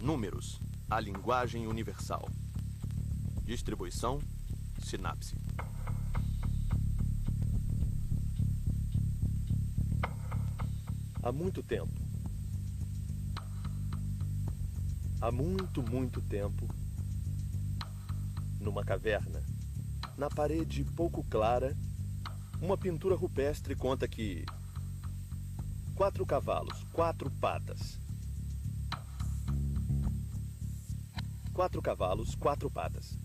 Números, a linguagem universal. Distribuição, sinapse. Há muito tempo. Há muito tempo, numa caverna, na parede pouco clara, uma pintura rupestre conta que 4 cavalos, 4 patas. 4 cavalos, 4 patas.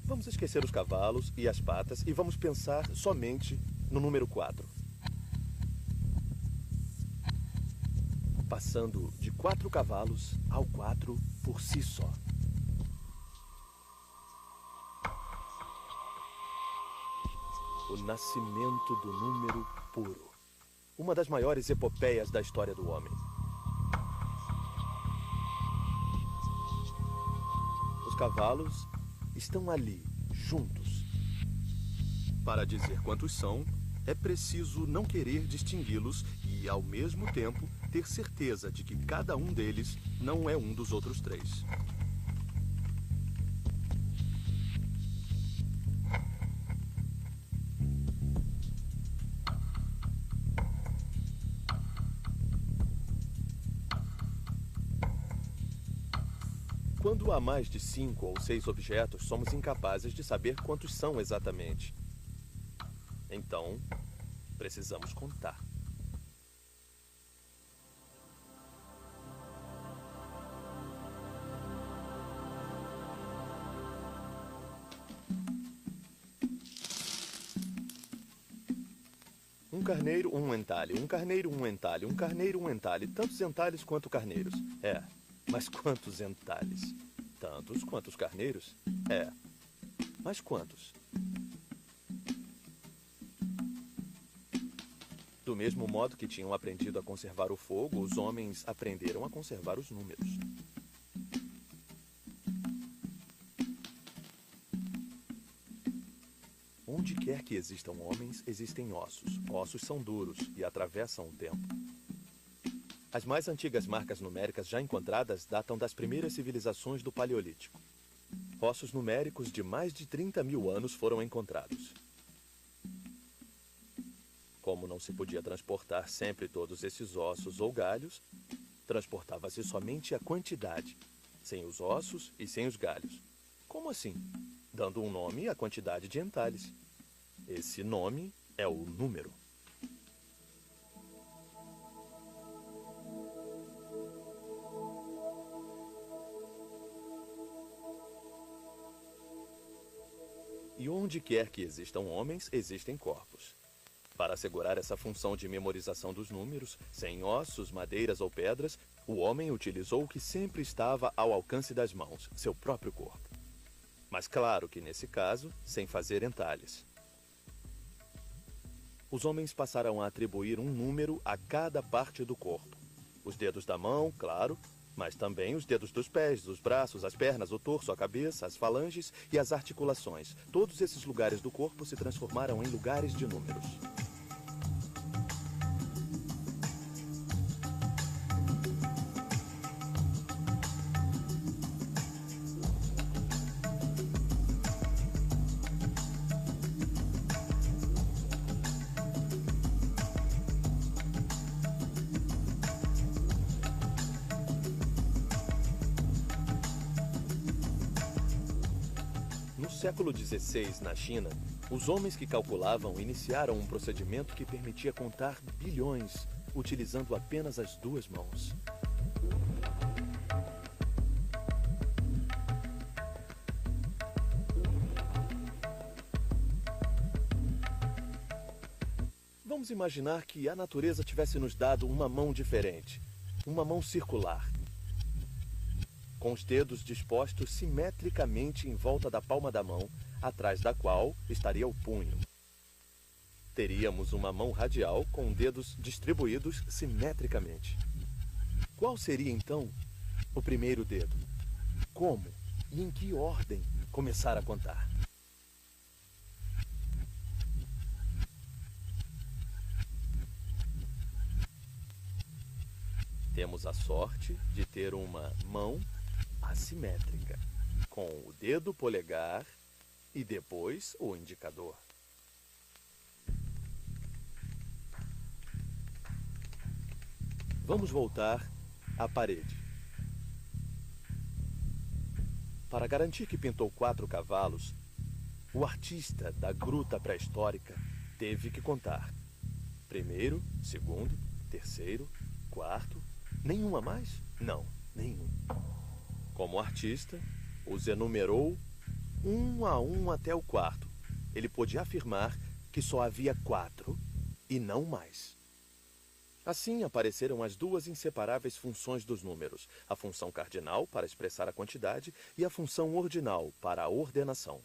Vamos esquecer os cavalos e as patas e vamos pensar somente no número 4. Passando de 4 cavalos ao 4 por si só. O nascimento do número puro. Uma das maiores epopeias da história do homem. Os cavalos estão ali, juntos. Para dizer quantos são, é preciso não querer distingui-los e, ao mesmo tempo, ter certeza de que cada um deles não é um dos outros 3. Quando há mais de 5 ou 6 objetos, somos incapazes de saber quantos são exatamente. Então, precisamos contar. Um carneiro, um entalhe. Um carneiro, um entalhe. Um carneiro, um entalhe. Tantos entalhes quanto carneiros. É, mas quantos entalhes? Tantos quantos carneiros? É, mas quantos? Do mesmo modo que tinham aprendido a conservar o fogo, os homens aprenderam a conservar os números. Onde quer que existam homens, existem ossos. Ossos são duros e atravessam o tempo. As mais antigas marcas numéricas já encontradas datam das primeiras civilizações do Paleolítico. Ossos numéricos de mais de 30 mil anos foram encontrados. Como não se podia transportar sempre todos esses ossos ou galhos, transportava-se somente a quantidade, sem os ossos e sem os galhos. Como assim? Dando um nome à quantidade de entalhes. Esse nome é o número. E onde quer que existam homens, existem corpos. Para assegurar essa função de memorização dos números, sem ossos, madeiras ou pedras, o homem utilizou o que sempre estava ao alcance das mãos, seu próprio corpo. Mas claro que nesse caso, sem fazer entalhes. Os homens passaram a atribuir um número a cada parte do corpo. Os dedos da mão, claro, mas também os dedos dos pés, dos braços, as pernas, o torso, a cabeça, as falanges e as articulações. Todos esses lugares do corpo se transformaram em lugares de números. No século XVI, na China, os homens que calculavam iniciaram um procedimento que permitia contar bilhões, utilizando apenas as 2 mãos. Vamos imaginar que a natureza tivesse nos dado uma mão diferente, uma mão circular, com os dedos dispostos simetricamente em volta da palma da mão, atrás da qual estaria o punho. Teríamos uma mão radial com dedos distribuídos simetricamente. Qual seria, então, o primeiro dedo? Como e em que ordem começar a contar? Temos a sorte de ter uma mão assimétrica, com o dedo polegar e depois o indicador. Vamos voltar à parede. Para garantir que pintou 4 cavalos, o artista da gruta pré-histórica teve que contar. Primeiro, segundo, terceiro, quarto. Nenhuma mais? Não, nenhum. Como artista, os enumerou um a um até o quarto. Ele podia afirmar que só havia 4 e não mais. Assim apareceram as 2 inseparáveis funções dos números, a função cardinal para expressar a quantidade e a função ordinal para a ordenação.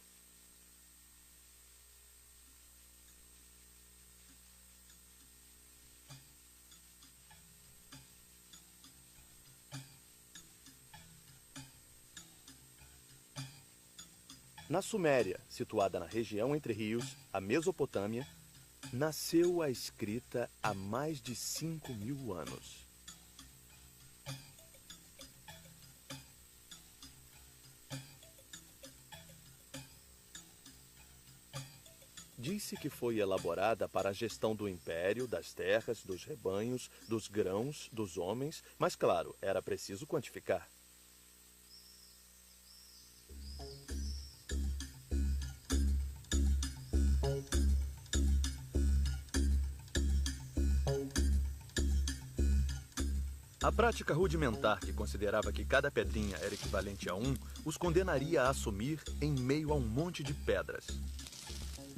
Na Suméria, situada na região entre rios, a Mesopotâmia, nasceu a escrita há mais de 5.000 anos. Disse que foi elaborada para a gestão do império, das terras, dos rebanhos, dos grãos, dos homens, mas claro, era preciso quantificar. A prática rudimentar, que considerava que cada pedrinha era equivalente a 1, os condenaria a assumir em meio a um monte de pedras.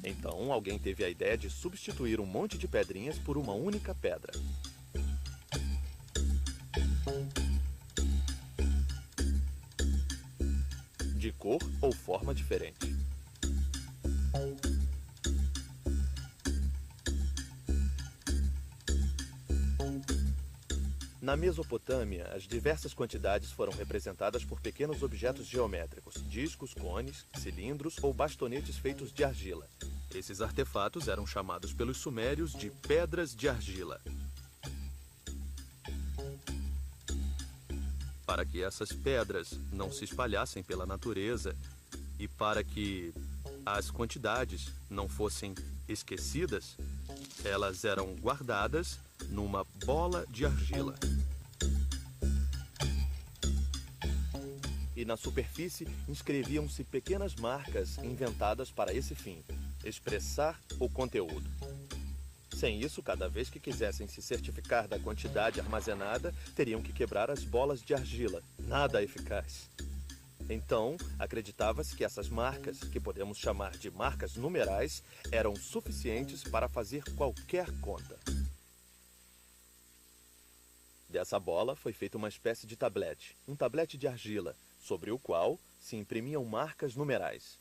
Então, alguém teve a ideia de substituir um monte de pedrinhas por uma única pedra. De cor ou forma diferente. Na Mesopotâmia, as diversas quantidades foram representadas por pequenos objetos geométricos, discos, cones, cilindros ou bastonetes feitos de argila. Esses artefatos eram chamados pelos sumérios de pedras de argila. Para que essas pedras não se espalhassem pela natureza e para que as quantidades não fossem esquecidas, elas eram guardadas numa bola de argila. E na superfície inscreviam-se pequenas marcas inventadas para esse fim, expressar o conteúdo. Sem isso, cada vez que quisessem se certificar da quantidade armazenada, teriam que quebrar as bolas de argila. Nada eficaz. Então, acreditava-se que essas marcas, que podemos chamar de marcas numerais, eram suficientes para fazer qualquer conta. Dessa bola foi feita uma espécie de tablete, um tablete de argila, sobre o qual se imprimiam marcas numerais.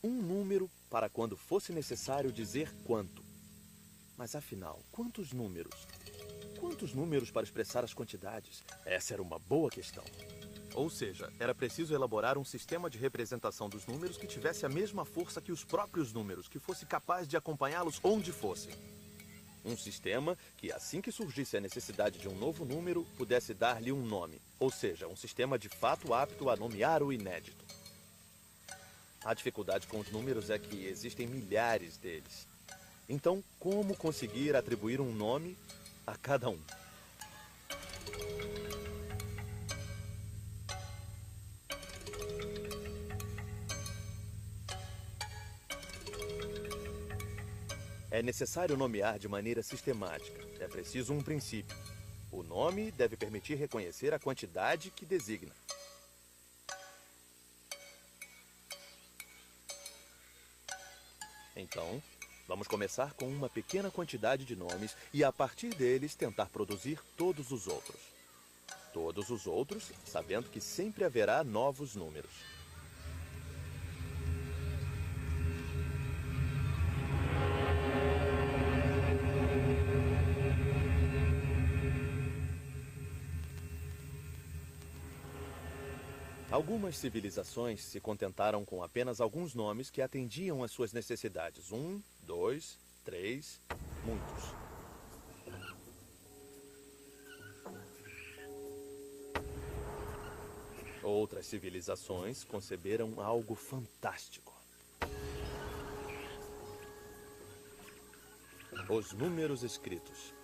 Um número para quando fosse necessário dizer quanto. Mas afinal, quantos números? Quantos números para expressar as quantidades? Essa era uma boa questão. Ou seja, era preciso elaborar um sistema de representação dos números que tivesse a mesma força que os próprios números, que fosse capaz de acompanhá-los onde fossem. Um sistema que, assim que surgisse a necessidade de um novo número, pudesse dar-lhe um nome. Ou seja, um sistema de fato apto a nomear o inédito. A dificuldade com os números é que existem milhares deles. Então, como conseguir atribuir um nome a cada um? É necessário nomear de maneira sistemática. É preciso um princípio. O nome deve permitir reconhecer a quantidade que designa. Então, vamos começar com uma pequena quantidade de nomes e, a partir deles, tentar produzir todos os outros. Todos os outros, sabendo que sempre haverá novos números. Algumas civilizações se contentaram com apenas alguns nomes que atendiam às suas necessidades. 1, 2, 3, muitos. Outras civilizações conceberam algo fantástico. Os números escritos.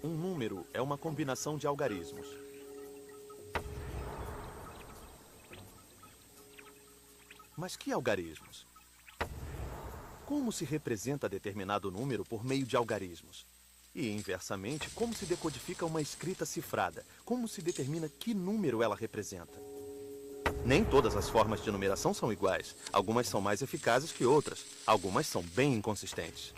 Um número é uma combinação de algarismos. Mas que algarismos? Como se representa determinado número por meio de algarismos? E, inversamente, como se decodifica uma escrita cifrada? Como se determina que número ela representa? Nem todas as formas de numeração são iguais. Algumas são mais eficazes que outras. Algumas são bem inconsistentes.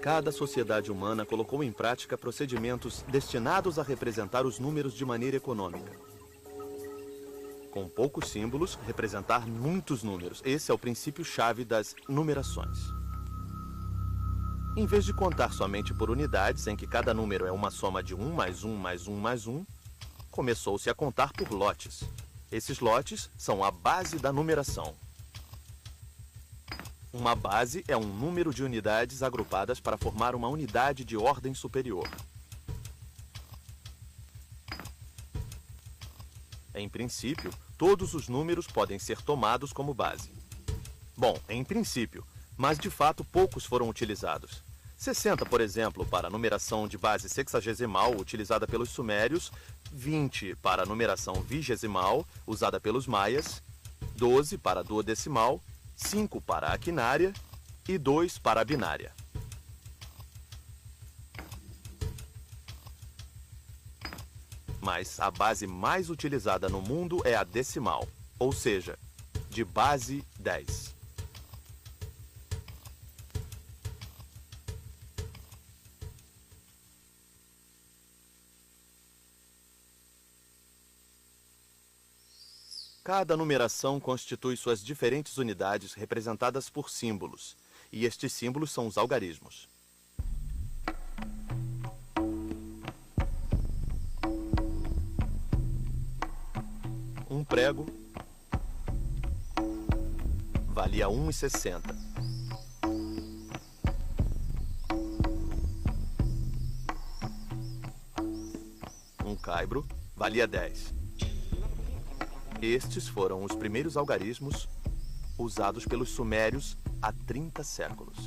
Cada sociedade humana colocou em prática procedimentos destinados a representar os números de maneira econômica. Com poucos símbolos, representar muitos números. Esse é o princípio-chave das numerações. Em vez de contar somente por unidades, em que cada número é uma soma de 1 mais 1 mais 1 mais 1, começou-se a contar por lotes. Esses lotes são a base da numeração. Uma base é um número de unidades agrupadas para formar uma unidade de ordem superior. Em princípio, todos os números podem ser tomados como base. Bom, em princípio, mas de fato poucos foram utilizados. 60, por exemplo, para a numeração de base sexagesimal, utilizada pelos sumérios, 20 para a numeração vigesimal, usada pelos maias, 12 para a duodecimal, 5 para a quinária e 2 para a binária. Mas a base mais utilizada no mundo é a decimal, ou seja, de base 10. Cada numeração constitui suas diferentes unidades representadas por símbolos, e estes símbolos são os algarismos. Um prego valia 1,60. Um caibro valia 10. Estes foram os primeiros algarismos usados pelos sumérios há 30 séculos.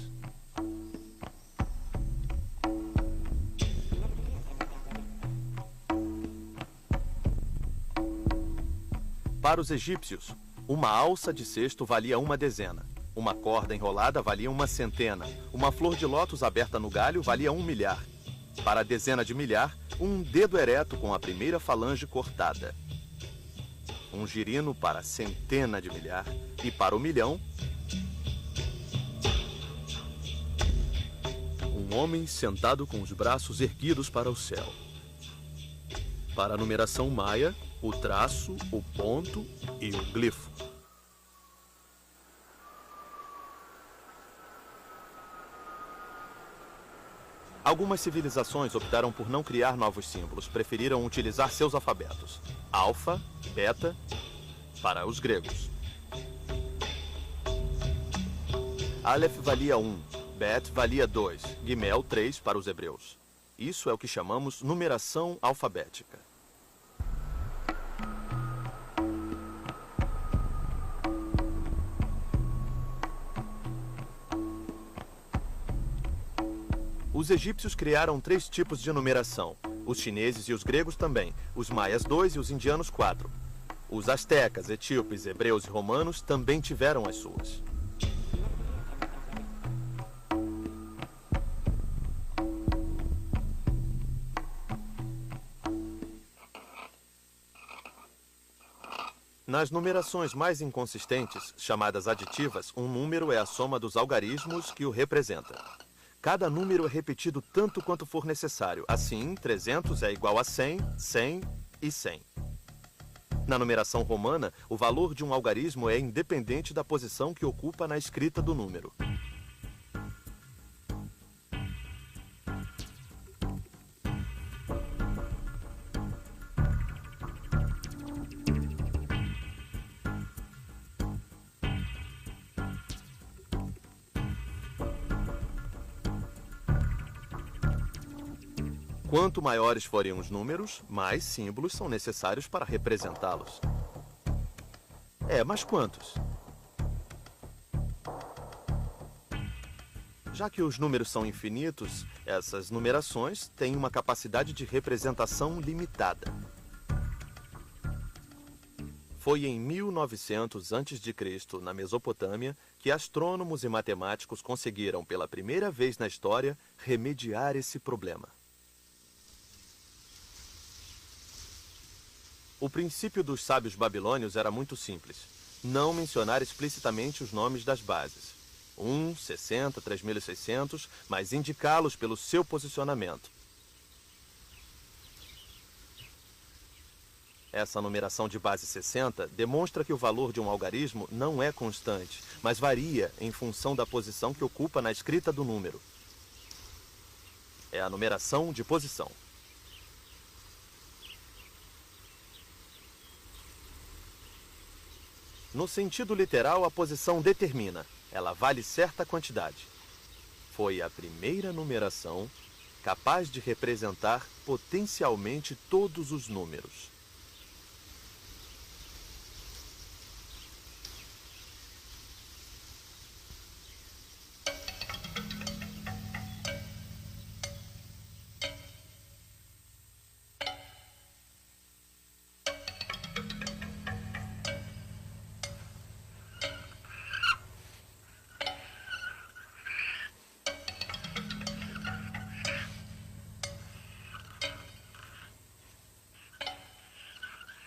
Para os egípcios, uma alça de cesto valia 1 dezena, uma corda enrolada valia 1 centena, uma flor de lótus aberta no galho valia 1 milhar. Para a dezena de milhar, um dedo ereto com a primeira falange cortada. Um girino para a centena de milhar e para o milhão, um homem sentado com os braços erguidos para o céu. Para a numeração maia, o traço, o ponto e o glifo. Algumas civilizações optaram por não criar novos símbolos, preferiram utilizar seus alfabetos. Alfa, beta, para os gregos. Aleph valia 1, Bet valia 2, Gimel 3 para os hebreus. Isso é o que chamamos numeração alfabética. Os egípcios criaram 3 tipos de numeração. Os chineses e os gregos também. Os maias 2 e os indianos 4. Os astecas, etíopes, hebreus e romanos também tiveram as suas. Nas numerações mais inconsistentes, chamadas aditivas, um número é a soma dos algarismos que o representa. Cada número é repetido tanto quanto for necessário. Assim, 300 é igual a 100, 100 e 100. Na numeração romana, o valor de um algarismo é independente da posição que ocupa na escrita do número. Quanto maiores forem os números, mais símbolos são necessários para representá-los. Mas quantos? Já que os números são infinitos, essas numerações têm uma capacidade de representação limitada. Foi em 1900 a.C., na Mesopotâmia, que astrônomos e matemáticos conseguiram, pela primeira vez na história, remediar esse problema. O princípio dos sábios babilônios era muito simples. Não mencionar explicitamente os nomes das bases. 1, 60, 3600, mas indicá-los pelo seu posicionamento. Essa numeração de base 60 demonstra que o valor de um algarismo não é constante, mas varia em função da posição que ocupa na escrita do número. É a numeração de posição. No sentido literal, a posição determina. Ela vale certa quantidade. Foi a primeira numeração capaz de representar potencialmente todos os números.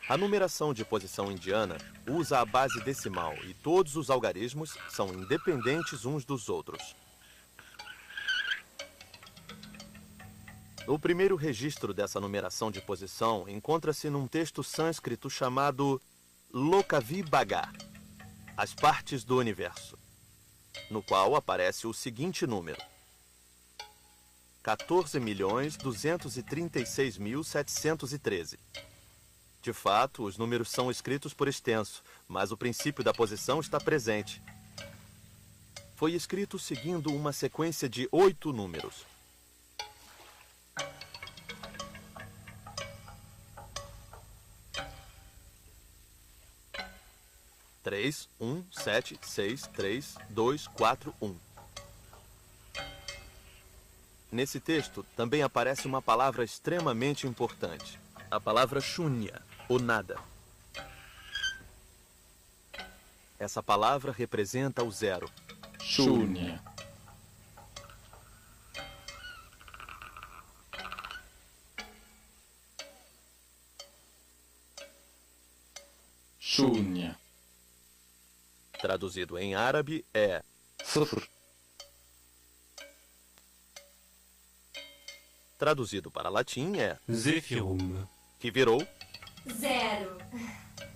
A numeração de posição indiana usa a base decimal e todos os algarismos são independentes uns dos outros. O primeiro registro dessa numeração de posição encontra-se num texto sânscrito chamado Lokavibhaga, As Partes do Universo, no qual aparece o seguinte número: 14.236.713. De fato, os números são escritos por extenso, mas o princípio da posição está presente. Foi escrito seguindo uma sequência de 8 números. Três, 1, 7, 6, 3, 2, 4, 1. Nesse texto também aparece uma palavra extremamente importante, a palavra shunya, ou nada. Essa palavra representa o zero. Shunya. Shunya. Traduzido em árabe é Sıfır. Traduzido para latim é Zephyrum. que virou. Zero.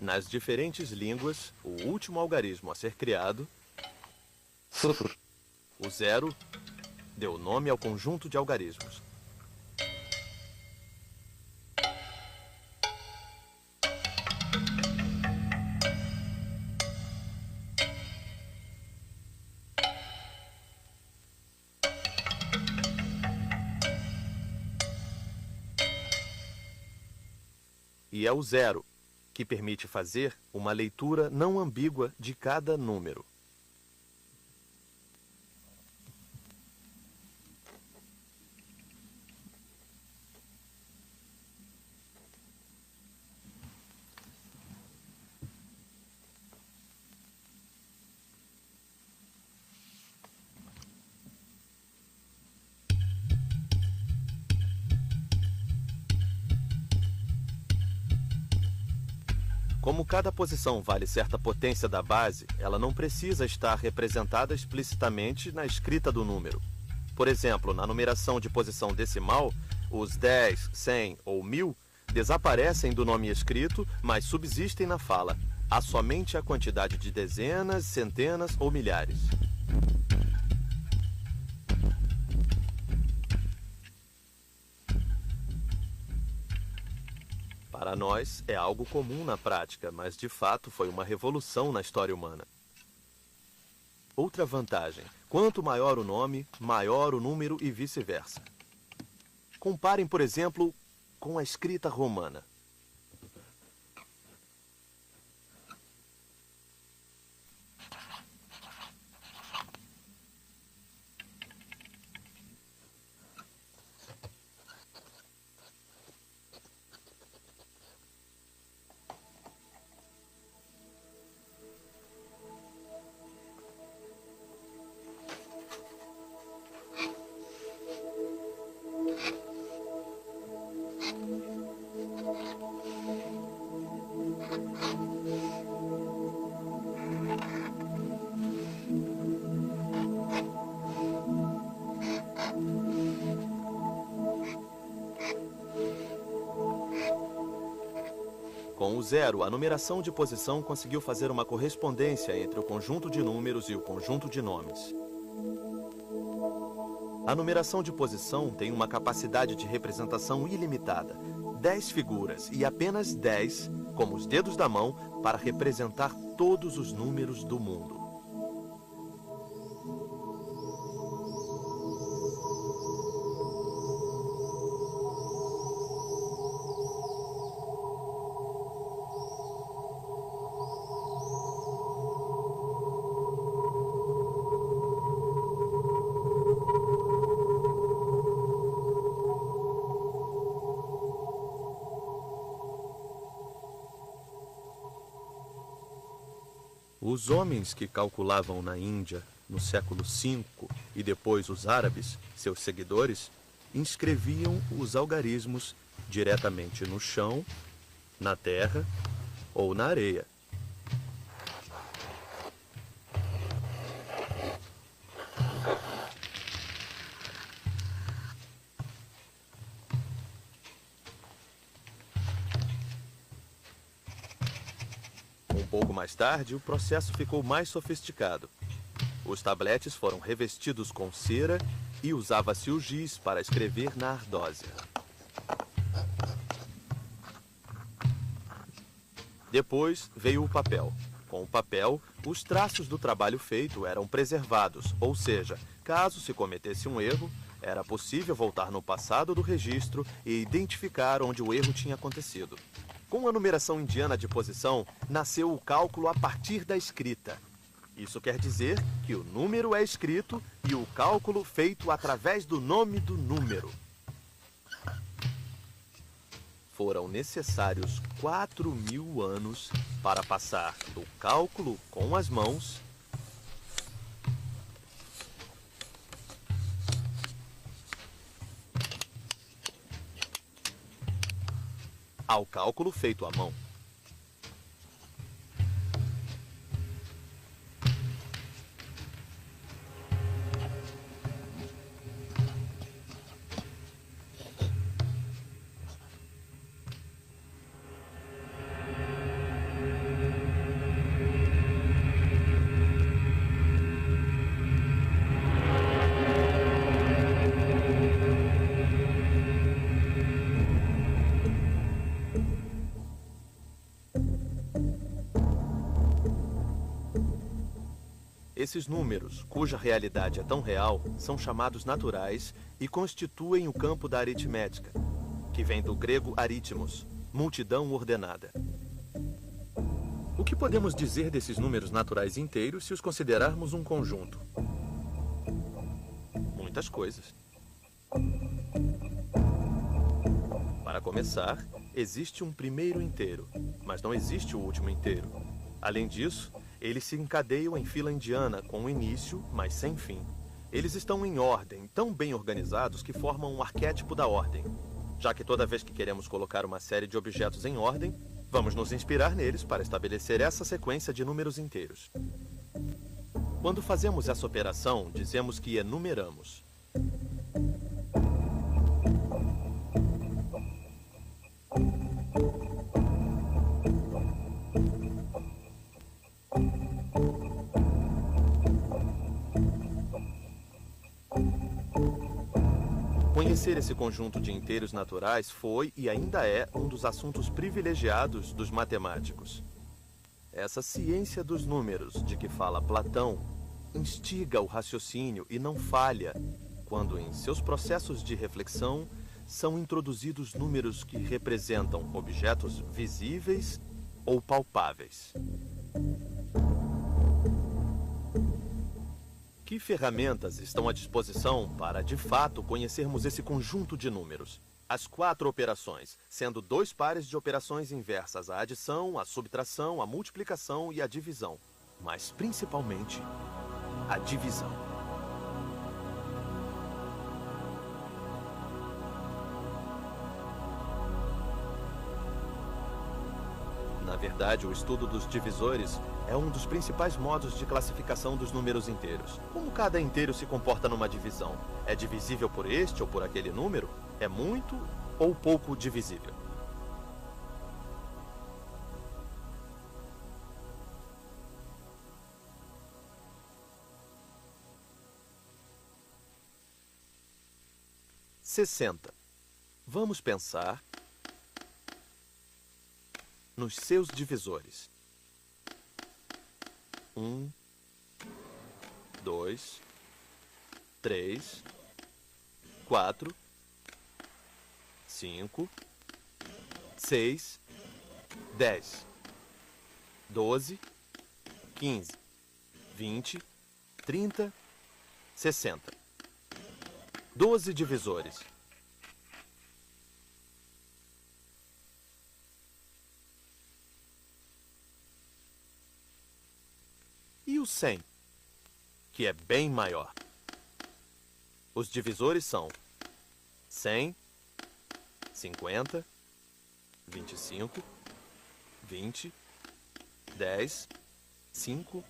Nas diferentes línguas, o último algarismo a ser criado, Sıfır. o zero, deu nome ao conjunto de algarismos. E é o zero que permite fazer uma leitura não ambígua de cada número. Como cada posição vale certa potência da base, ela não precisa estar representada explicitamente na escrita do número. Por exemplo, na numeração de posição decimal, os 10, 100 ou 1000 desaparecem do nome escrito, mas subsistem na fala. Há somente a quantidade de dezenas, centenas ou milhares. Para nós, é algo comum na prática, mas de fato foi uma revolução na história humana. Outra vantagem: quanto maior o nome, maior o número e vice-versa. Comparem, por exemplo, com a escrita romana. Com o zero, a numeração de posição conseguiu fazer uma correspondência entre o conjunto de números e o conjunto de nomes. A numeração de posição tem uma capacidade de representação ilimitada, 10 figuras e apenas 10, como os dedos da mão, para representar todos os números do mundo. Os homens que calculavam na Índia, no século V, e depois os árabes, seus seguidores, inscreviam os algarismos diretamente no chão, na terra ou na areia. Um pouco mais tarde, o processo ficou mais sofisticado. Os tabletes foram revestidos com cera e usava-se o giz para escrever na ardósia. Depois veio o papel. Com o papel, os traços do trabalho feito eram preservados, ou seja, caso se cometesse um erro, era possível voltar no passado do registro e identificar onde o erro tinha acontecido. Com a numeração indiana de posição, nasceu o cálculo a partir da escrita. Isso quer dizer que o número é escrito e o cálculo feito através do nome do número. Foram necessários 4.000 anos para passar do cálculo com as mãos ao cálculo feito à mão. Esses números, cuja realidade é tão real, são chamados naturais e constituem o campo da aritmética, que vem do grego aritmos, multidão ordenada. O que podemos dizer desses números naturais inteiros se os considerarmos um conjunto? Muitas coisas. Para começar, existe um primeiro inteiro, mas não existe o último inteiro. Além disso, eles se encadeiam em fila indiana, com um início, mas sem fim. Eles estão em ordem, tão bem organizados que formam um arquétipo da ordem, já que toda vez que queremos colocar uma série de objetos em ordem, Vamos nos inspirar neles para estabelecer essa sequência de números inteiros. Quando fazemos essa operação, dizemos que enumeramos. Conhecer esse conjunto de inteiros naturais foi e ainda é um dos assuntos privilegiados dos matemáticos. Essa ciência dos números de que fala Platão instiga o raciocínio e não falha quando, em seus processos de reflexão, são introduzidos números que representam objetos visíveis ou palpáveis. Que ferramentas estão à disposição para, de fato, conhecermos esse conjunto de números? As 4 operações, sendo 2 pares de operações inversas: a adição, a subtração, a multiplicação e a divisão. Mas, principalmente, a divisão. Na verdade, o estudo dos divisores é um dos principais modos de classificação dos números inteiros. Como cada inteiro se comporta numa divisão? É divisível por este ou por aquele número? É muito ou pouco divisível? (60) Vamos pensar nos seus divisores. 1, 2, 3, 4, 5, 6, 10, 12, 15, 20, 30, 60. 12 divisores. E o 100, que é bem maior. Os divisores são 100, 50, 25, 20, 10, 5,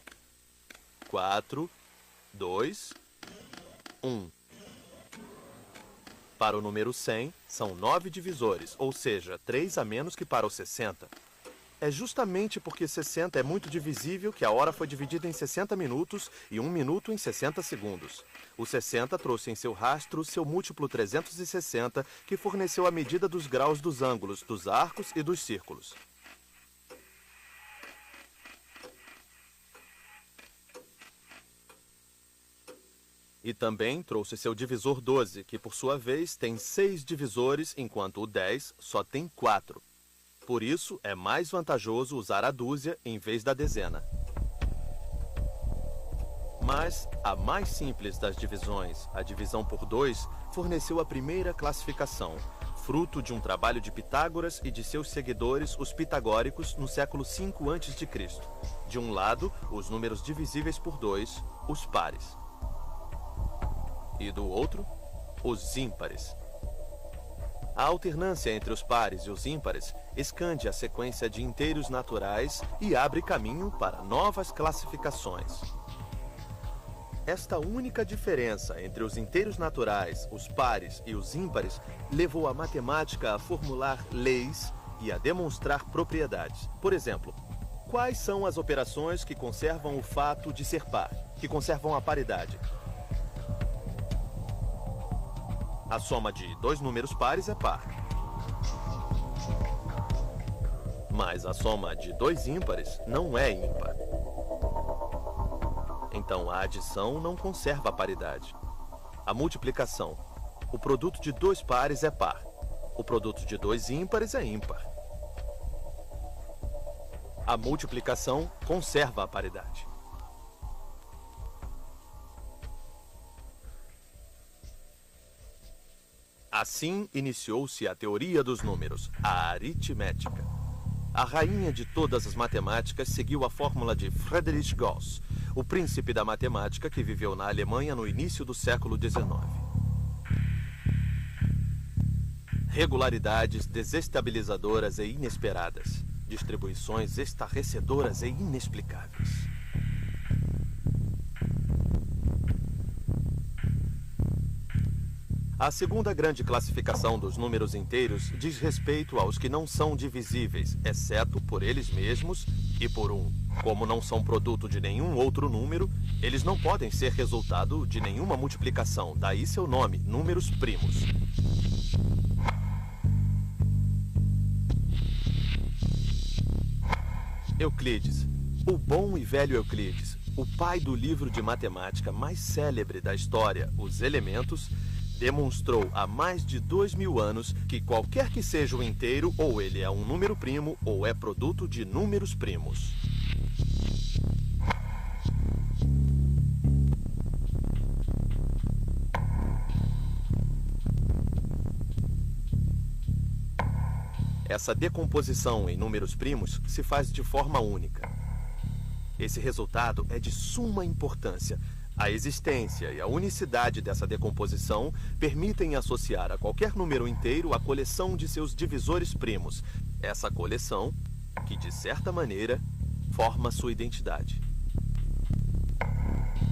4, 2, 1. Para o número 100, são 9 divisores, ou seja, 3 a menos que para o 60. É justamente porque 60 é muito divisível que a hora foi dividida em 60 minutos e 1 minuto em 60 segundos. O 60 trouxe em seu rastro seu múltiplo 360, que forneceu a medida dos graus dos ângulos, dos arcos e dos círculos. E também trouxe seu divisor 12, que por sua vez tem 6 divisores, enquanto o 10 só tem 4. Por isso, é mais vantajoso usar a dúzia em vez da dezena. Mas a mais simples das divisões, a divisão por 2, forneceu a primeira classificação, fruto de um trabalho de Pitágoras e de seus seguidores, os pitagóricos, no século V a.C. De um lado, os números divisíveis por 2, os pares. E do outro, os ímpares. A alternância entre os pares e os ímpares escande a sequência de inteiros naturais e abre caminho para novas classificações. Esta única diferença entre os inteiros naturais, os pares e os ímpares levou a matemática a formular leis e a demonstrar propriedades. Por exemplo, quais são as operações que conservam o fato de ser par, que conservam a paridade? A soma de 2 números pares é par. Mas a soma de 2 ímpares não é ímpar. Então a adição não conserva a paridade. A multiplicação. O produto de 2 pares é par. O produto de 2 ímpares é ímpar. A multiplicação conserva a paridade. Assim iniciou-se a teoria dos números, a aritmética. A rainha de todas as matemáticas seguiu a fórmula de Friedrich Gauss, o príncipe da matemática que viveu na Alemanha no início do século XIX. Regularidades desestabilizadoras e inesperadas. Distribuições estarrecedoras e inexplicáveis. A segunda grande classificação dos números inteiros diz respeito aos que não são divisíveis, exceto por eles mesmos e por 1. Como não são produto de nenhum outro número, eles não podem ser resultado de nenhuma multiplicação, daí seu nome, números primos. Euclides, o bom e velho Euclides, o pai do livro de matemática mais célebre da história, Os Elementos, demonstrou há mais de 2000 anos que qualquer que seja o inteiro, ou ele é um número primo, ou é produto de números primos. Essa decomposição em números primos se faz de forma única. Esse resultado é de suma importância. A existência e a unicidade dessa decomposição permitem associar a qualquer número inteiro a coleção de seus divisores primos. Essa coleção, que de certa maneira, forma sua identidade.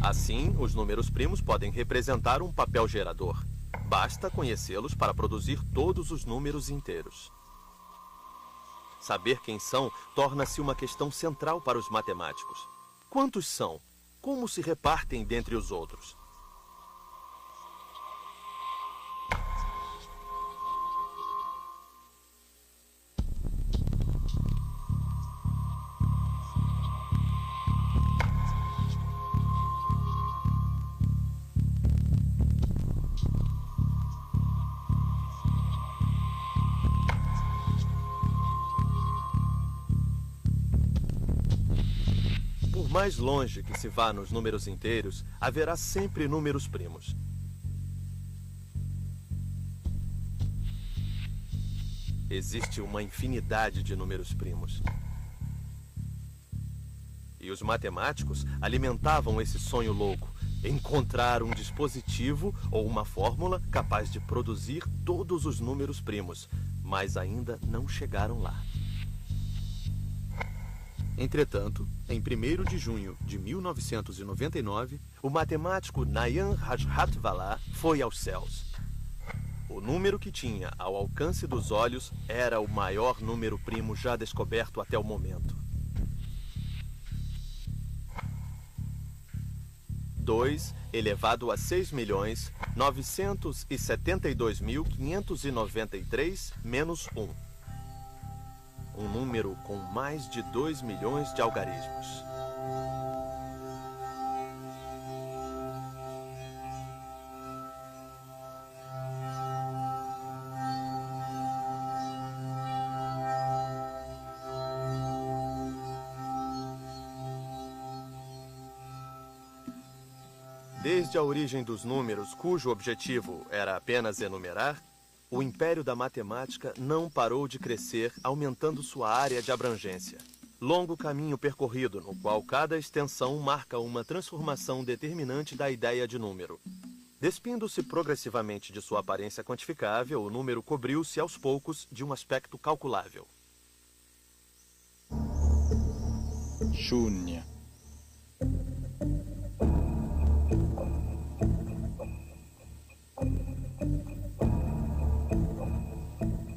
Assim, os números primos podem representar um papel gerador. Basta conhecê-los para produzir todos os números inteiros. Saber quem são torna-se uma questão central para os matemáticos. Quantos são? Como se repartem dentre os outros? Por mais longe que se vá nos números inteiros, haverá sempre números primos. Existe uma infinidade de números primos. E os matemáticos alimentavam esse sonho louco, encontrar um dispositivo ou uma fórmula capaz de produzir todos os números primos, mas ainda não chegaram lá. Entretanto, em 1º de junho de 1999, o matemático Nayan Rajatwala foi aos céus. O número que tinha ao alcance dos olhos era o maior número primo já descoberto até o momento. 2 elevado a 6.972.593 menos 1. Um número com mais de 2 milhões de algarismos. Desde a origem dos números, cujo objetivo era apenas enumerar, o império da matemática não parou de crescer, aumentando sua área de abrangência. Longo caminho percorrido, no qual cada extensão marca uma transformação determinante da ideia de número. Despindo-se progressivamente de sua aparência quantificável, o número cobriu-se aos poucos de um aspecto calculável. Shunya.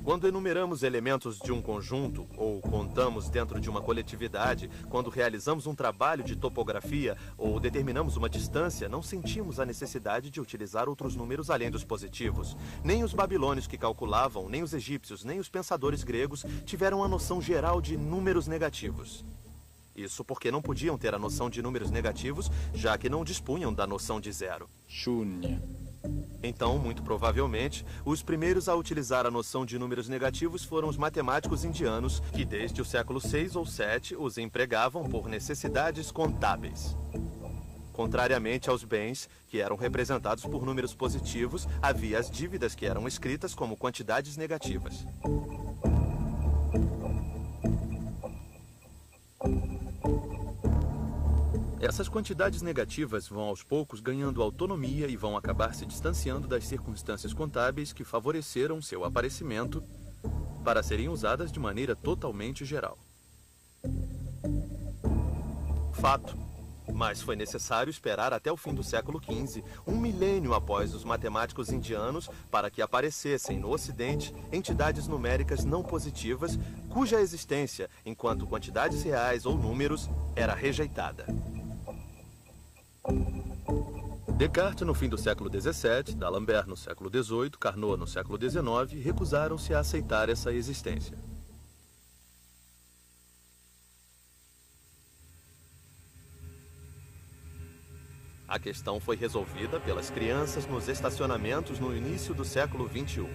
Quando enumeramos elementos de um conjunto, ou contamos dentro de uma coletividade, quando realizamos um trabalho de topografia ou determinamos uma distância, não sentimos a necessidade de utilizar outros números além dos positivos. Nem os babilônios que calculavam, nem os egípcios, nem os pensadores gregos tiveram a noção geral de números negativos. Isso porque não podiam ter a noção de números negativos, já que não dispunham da noção de zero. Shunya. Então, muito provavelmente, os primeiros a utilizar a noção de números negativos foram os matemáticos indianos, que desde o século 6 ou 7 os empregavam por necessidades contábeis. Contrariamente aos bens, que eram representados por números positivos, havia as dívidas que eram escritas como quantidades negativas. Essas quantidades negativas vão aos poucos ganhando autonomia e vão acabar se distanciando das circunstâncias contábeis que favoreceram seu aparecimento para serem usadas de maneira totalmente geral. Fato. Mas foi necessário esperar até o fim do século XV, um milênio após os matemáticos indianos, para que aparecessem no Ocidente entidades numéricas não positivas, cuja existência, enquanto quantidades reais ou números, era rejeitada. Descartes, no fim do século XVII, D'Alembert no século XVIII, Carnot no século XIX, recusaram-se a aceitar essa existência. A questão foi resolvida pelas crianças nos estacionamentos no início do século XXI.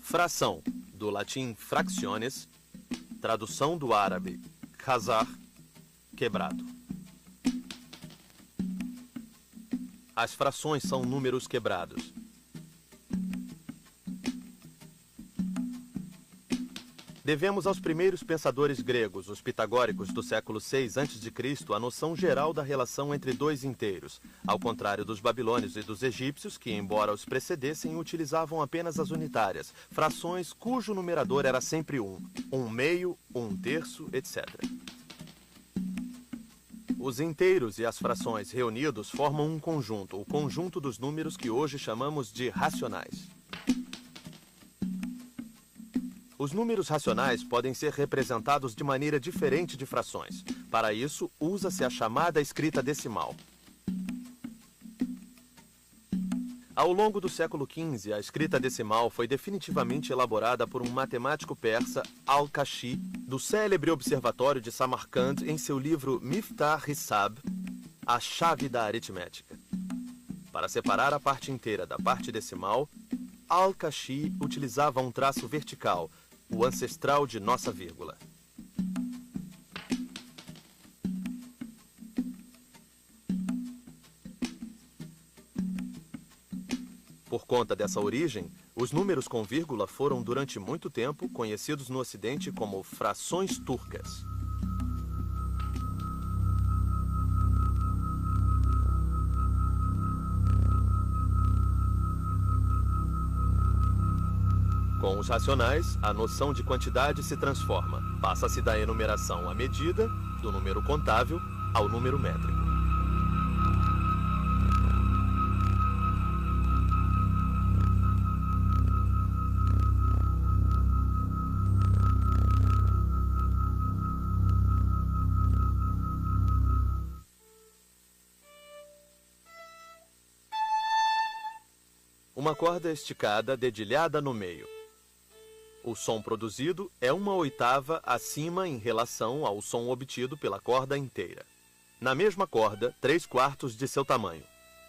Fração, do latim fractiones, tradução do árabe khazar, quebrado. As frações são números quebrados. Devemos aos primeiros pensadores gregos, os pitagóricos do século VI a.C., a noção geral da relação entre dois inteiros, ao contrário dos babilônios e dos egípcios, que, embora os precedessem, utilizavam apenas as unitárias, frações cujo numerador era sempre um meio, um terço, etc. Os inteiros e as frações reunidos formam um conjunto, o conjunto dos números que hoje chamamos de racionais. Os números racionais podem ser representados de maneira diferente de frações. Para isso, usa-se a chamada escrita decimal. Ao longo do século XV, a escrita decimal foi definitivamente elaborada por um matemático persa, Al-Kashi, do célebre observatório de Samarcand, em seu livro Miftah Hisab, A Chave da Aritmética. Para separar a parte inteira da parte decimal, Al-Kashi utilizava um traço vertical, o ancestral de nossa vírgula. Por conta dessa origem, os números com vírgula foram durante muito tempo conhecidos no Ocidente como frações turcas. Com os racionais, a noção de quantidade se transforma. Passa-se da enumeração à medida, do número contável ao número métrico. Uma corda esticada dedilhada no meio. O som produzido é 1/8 acima em relação ao som obtido pela corda inteira. Na mesma corda, 3/4 de seu tamanho.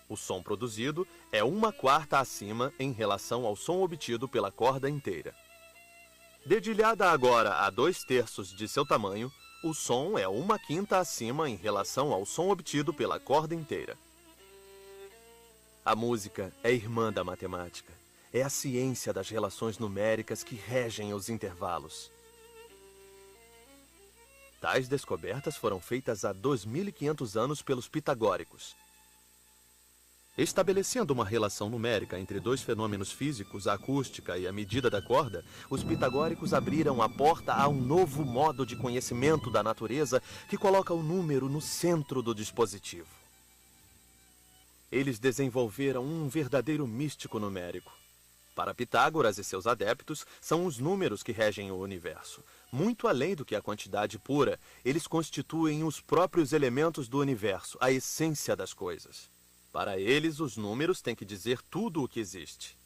O som produzido é 1/4 acima em relação ao som obtido pela corda inteira. Dedilhada agora a 2/3 de seu tamanho, o som é 1/5 acima em relação ao som obtido pela corda inteira. A música é irmã da matemática. É a ciência das relações numéricas que regem os intervalos. Tais descobertas foram feitas há 2.500 anos pelos pitagóricos. Estabelecendo uma relação numérica entre dois fenômenos físicos, a acústica e a medida da corda, os pitagóricos abriram a porta a um novo modo de conhecimento da natureza que coloca o número no centro do dispositivo. Eles desenvolveram um verdadeiro místico numérico. Para Pitágoras e seus adeptos, são os números que regem o universo. Muito além do que a quantidade pura, eles constituem os próprios elementos do universo, a essência das coisas. Para eles, os números têm que dizer tudo o que existe.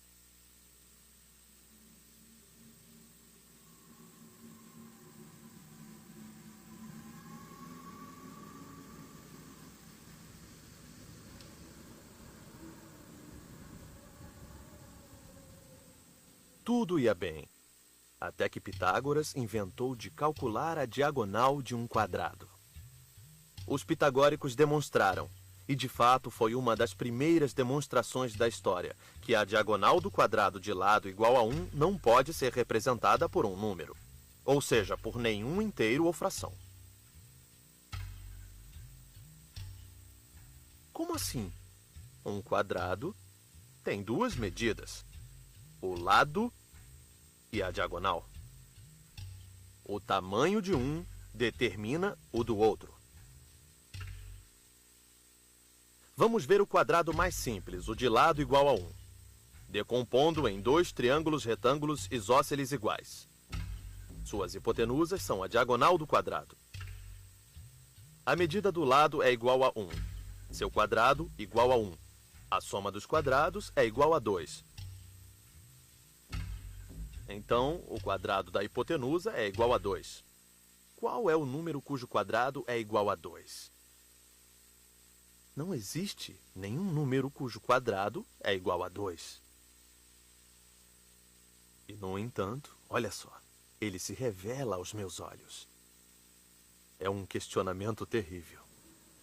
Tudo ia bem, até que Pitágoras inventou de calcular a diagonal de um quadrado. Os pitagóricos demonstraram, e de fato foi uma das primeiras demonstrações da história, que a diagonal do quadrado de lado igual a 1 não pode ser representada por um número, ou seja, por nenhum inteiro ou fração. Como assim? Um quadrado tem duas medidas: o lado e a diagonal. O tamanho de um determina o do outro. Vamos ver o quadrado mais simples, o de lado igual a 1, decompondo em dois triângulos retângulos isósceles iguais. Suas hipotenusas são a diagonal do quadrado. A medida do lado é igual a 1. Seu quadrado igual a 1. A soma dos quadrados é igual a 2. Então, o quadrado da hipotenusa é igual a 2. Qual é o número cujo quadrado é igual a 2? Não existe nenhum número cujo quadrado é igual a 2. E, no entanto, olha só, ele se revela aos meus olhos. É um questionamento terrível.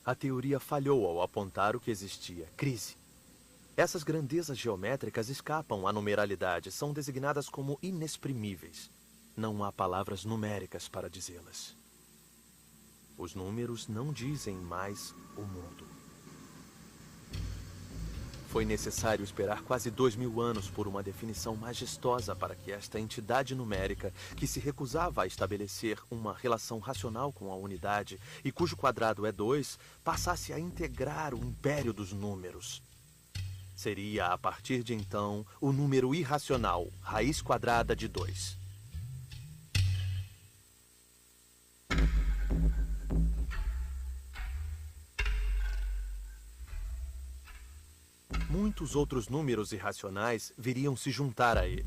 A teoria falhou ao apontar o que existia: crise. Essas grandezas geométricas escapam à numeralidade, são designadas como inexprimíveis. Não há palavras numéricas para dizê-las. Os números não dizem mais o mundo. Foi necessário esperar quase 2000 anos por uma definição majestosa para que esta entidade numérica, que se recusava a estabelecer uma relação racional com a unidade e cujo quadrado é 2, passasse a integrar o império dos números. Seria, a partir de então, o número irracional, raiz quadrada de 2. Muitos outros números irracionais viriam se juntar a ele.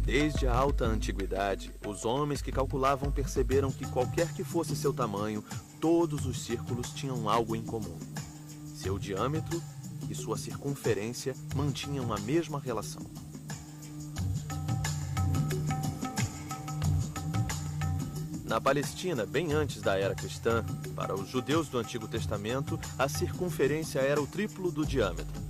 Desde a alta antiguidade, os homens que calculavam perceberam que qualquer que fosse seu tamanho, todos os círculos tinham algo em comum. Seu diâmetro e sua circunferência mantinham a mesma relação. Na Palestina, bem antes da era cristã, para os judeus do Antigo Testamento, a circunferência era o triplo do diâmetro.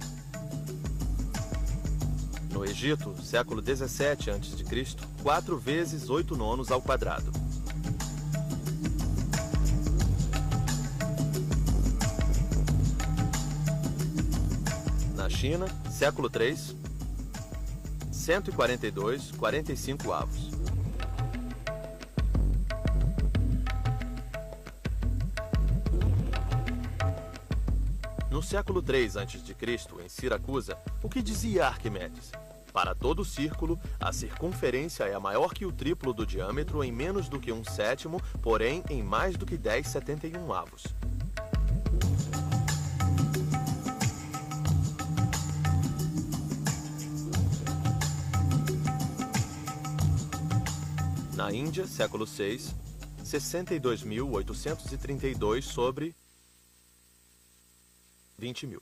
No Egito, século 17 a.C., 4 vezes 8 nonos ao quadrado. Na China, século 3, 142, 45 avos. No século 3 a.C., em Siracusa, o que dizia Arquimedes? Para todo círculo, a circunferência é maior que o triplo do diâmetro em menos do que 1/7, porém em mais do que 10/71 avos. Na Índia, século 6, 62.832 sobre 20.000.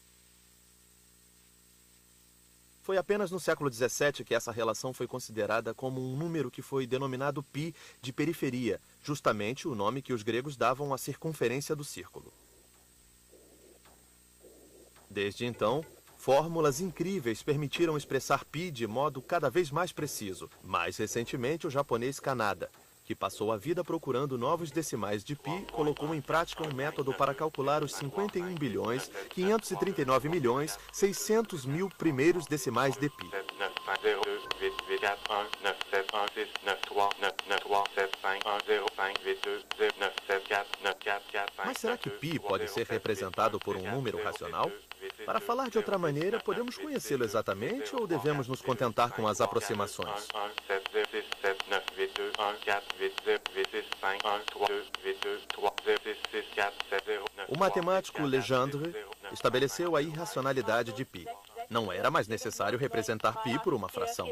Foi apenas no século 17 que essa relação foi considerada como um número que foi denominado π de periferia, justamente o nome que os gregos davam à circunferência do círculo. Desde então, fórmulas incríveis permitiram expressar π de modo cada vez mais preciso. Mais recentemente, o japonês Kanada, que passou a vida procurando novos decimais de π, colocou em prática um método para calcular os 51.539.600.000 primeiros decimais de π. Mas será que π pode ser representado por um número racional? Para falar de outra maneira, podemos conhecê-lo exatamente ou devemos nos contentar com as aproximações? O matemático Legendre estabeleceu a irracionalidade de π. Não era mais necessário representar π por uma fração.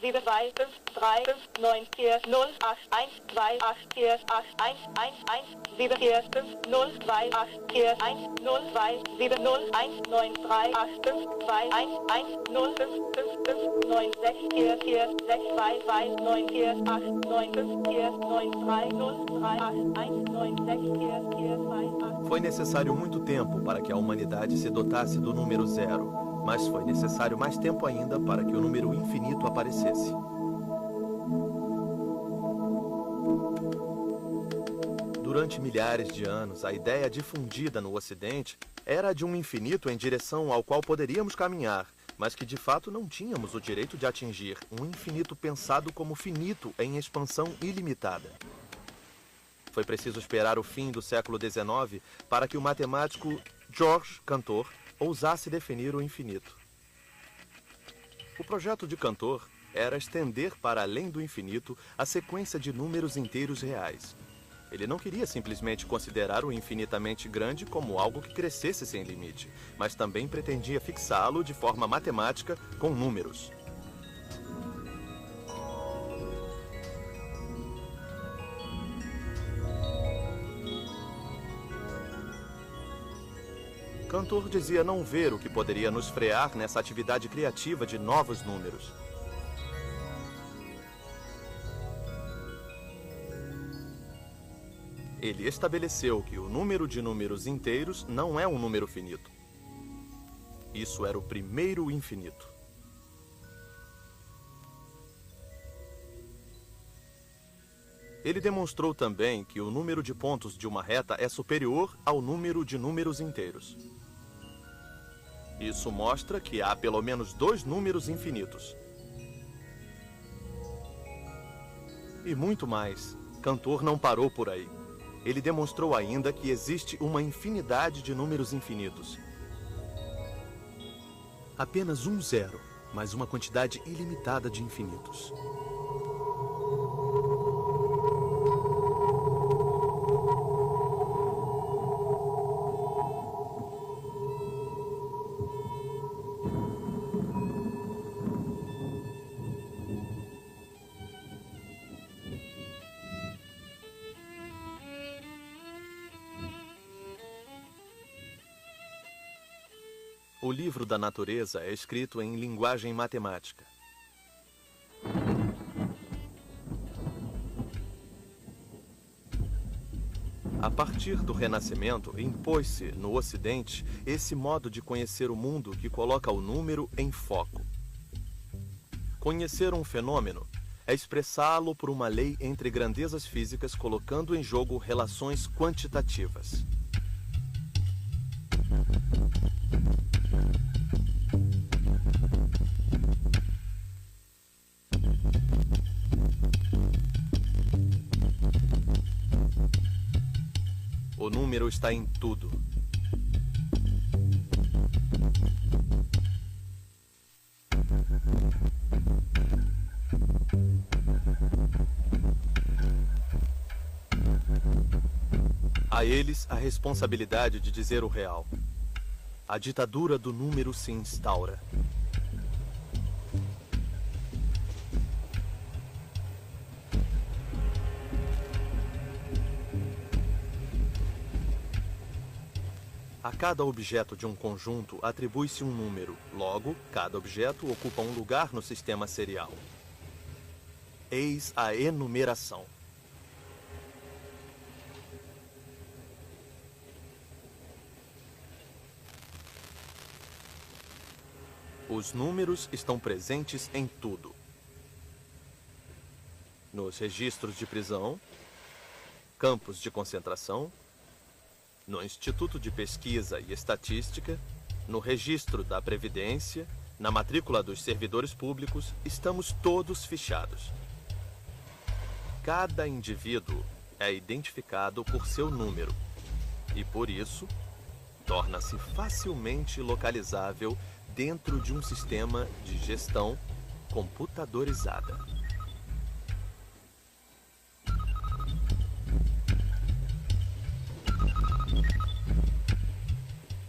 7, 2, 5, 3, 5, 9, 4, 0, 8, 1, 2, 8, 4, 8, 1, 1, 1, 7, 4, 5, 0, 2, 8, 4, 1, 0, 2, 7, 0, 1, 9, 3, 8, 5, 2, 1, 1, 0, 5, 5, 5, 9, 6, 4, 4, 6, 2, 2, 9, 4, 8, 9, 5, 4, 9, 3, 0, 3, 8, 1, 9, 6, 4, 4, 2, 8. Foi necessário muito tempo para que a humanidade se dotasse do número zero, mas foi necessário mais tempo ainda para que o número infinito aparecesse. Durante milhares de anos, a ideia difundida no Ocidente era de um infinito em direção ao qual poderíamos caminhar, mas que de fato não tínhamos o direito de atingir, um infinito pensado como finito em expansão ilimitada. Foi preciso esperar o fim do século XIX para que o matemático Georges Cantor ousasse definir o infinito. O projeto de Cantor era estender para além do infinito a sequência de números inteiros reais. Ele não queria simplesmente considerar o infinitamente grande como algo que crescesse sem limite, mas também pretendia fixá-lo de forma matemática com números. Cantor dizia não ver o que poderia nos frear nessa atividade criativa de novos números. Ele estabeleceu que o número de números inteiros não é um número finito. Isso era o primeiro infinito. Ele demonstrou também que o número de pontos de uma reta é superior ao número de números inteiros. Isso mostra que há pelo menos 2 números infinitos. E muito mais. Cantor não parou por aí. Ele demonstrou ainda que existe uma infinidade de números infinitos. Apenas um zero, mas uma quantidade ilimitada de infinitos. O livro da natureza é escrito em linguagem matemática. A partir do Renascimento, impôs-se no Ocidente esse modo de conhecer o mundo que coloca o número em foco. Conhecer um fenômeno é expressá-lo por uma lei entre grandezas físicas, colocando em jogo relações quantitativas. O número está em tudo. A eles a responsabilidade de dizer o real. A ditadura do número se instaura. A cada objeto de um conjunto atribui-se um número. Logo, cada objeto ocupa um lugar no sistema serial. Eis a enumeração. Os números estão presentes em tudo. Nos registros de prisão, campos de concentração, no Instituto de Pesquisa e Estatística, no registro da Previdência, na matrícula dos servidores públicos, estamos todos fichados. Cada indivíduo é identificado por seu número e, por isso, torna-se facilmente localizável dentro de um sistema de gestão computadorizada.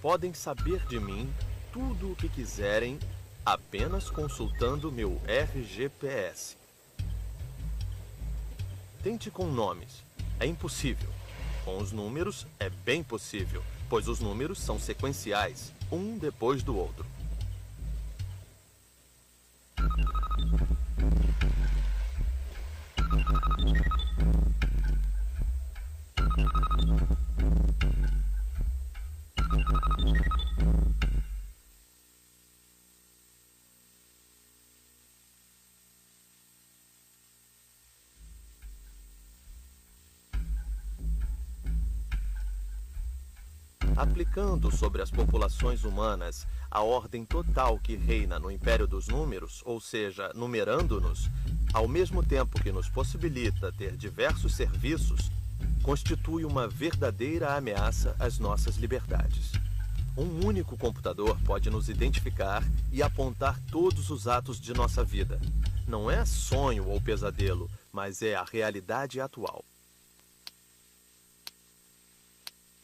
Podem saber de mim tudo o que quiserem apenas consultando meu RGPS. Tente com nomes. É impossível. Com os números, é bem possível, pois os números são sequenciais, um depois do outro. Aplicando sobre as populações humanas a ordem total que reina no Império dos Números, ou seja, numerando-nos, ao mesmo tempo que nos possibilita ter diversos serviços, constitui uma verdadeira ameaça às nossas liberdades. Um único computador pode nos identificar e apontar todos os atos de nossa vida. Não é sonho ou pesadelo, mas é a realidade atual.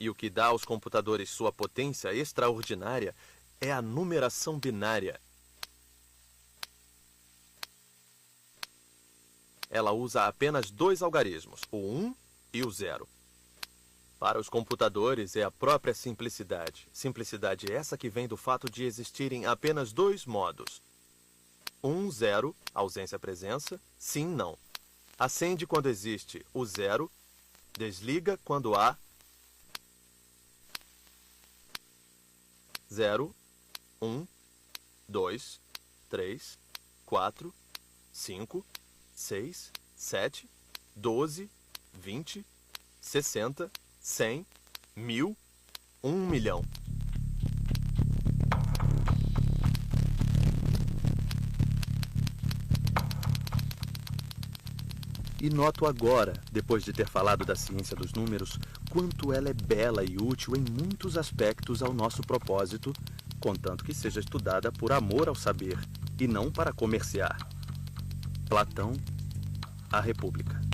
E o que dá aos computadores sua potência extraordinária é a numeração binária. Ela usa apenas dois algarismos, o 1 e o 0. Para os computadores é a própria simplicidade. Simplicidade essa que vem do fato de existirem apenas dois modos. 1, 0, ausência, presença, sim, não. Acende quando existe o 0, desliga quando há 0, 1, 2, 3, 4, 5, 6, 7, 12, 20, 60, 100, 1000, 1 milhão. E noto agora, depois de ter falado da ciência dos números, quanto ela é bela e útil em muitos aspectos ao nosso propósito, contanto que seja estudada por amor ao saber e não para comerciar. Platão, A República.